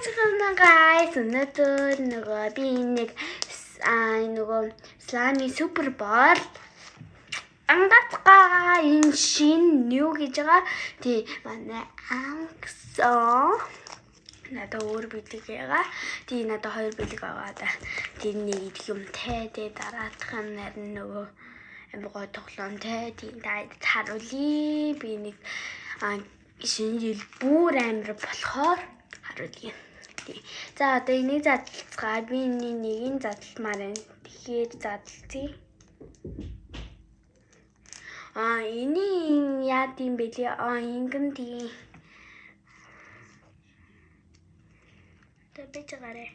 Hello guys, өнөөдөр би нэг Slimy Super Bowl ангацгаа энэ шин new гэж байгаа. Тий, манай ангсан надад өөр бэлэг байгаа. Тий, надад хоёр бэлэг байгаа да. Тий, нэг идэх юмтай, тий дараах нь нарийн нөгөө амгой тоглоомтой. Тий, харуулъя. Би нэг шинэ жил бүр амир болохоор харуулъя. За одоо энийг задлацгаа. Би нэгийг задлмаар байна. Тэгэхээр задлцъя. Энийг яа тийм бэлээ? Ингэн тийм. Тэбэж гараа.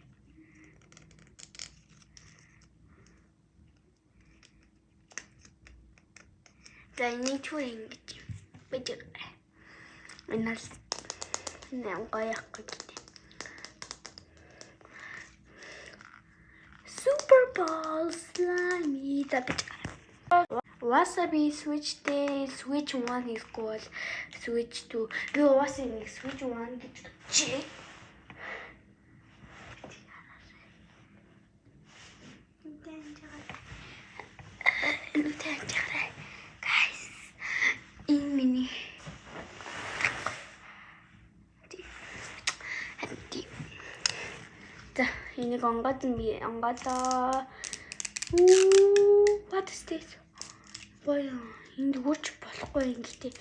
За энийг чуу ингэж бэж гараа. Энэс нэмгаяах гэж. Super Bowl Slimy. Wasabi switch day, switch 1 is called switch 2. Би wasabi switch 1 гэж чи. Guys, энэ миний энийг онгодоо. What is this? Боё энд хүч болохгүй юм гэхдээ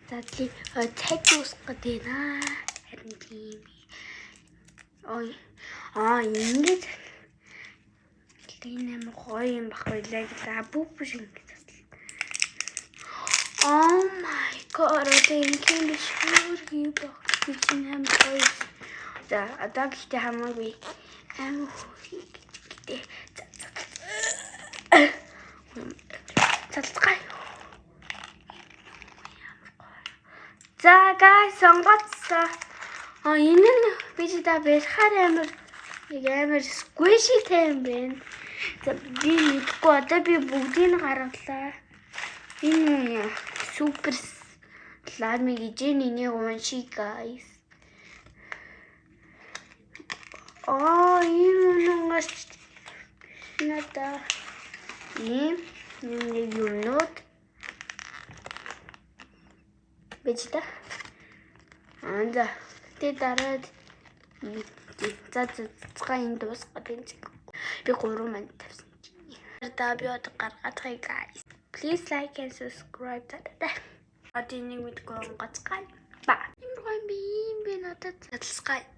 задлыг цайг дуусгах гэдэг наа. Харин тийм. Ингэж энэ амар гоё юм баггүй лээ. За бүп шиг ингэж задлаа. Oh my god, энэ биш хөргий баг. Би амар гоё. За одоо гэхдээ хамаагүй амар хэрэгтэй. За guys, сонгоцсон. Энэ нь би та бэлхаар амар squishy юм байна. За би мэдгүй одоо би бүгдийг нь гаргалаа. Энэ супер слайми гэж энийг уншия guys. Энэ нэг надаа ийм юмнууд бэжта. За тэ дараад цацгаа энэ дуусгаад энэ би 3 минут тавьсан чинь. Одоо би одоо гаргацгаая guys. Please like and subscribe. Одоо нэг мэдгүй гоцгаая. Ба. Энэ гоё би надад задлцгаая.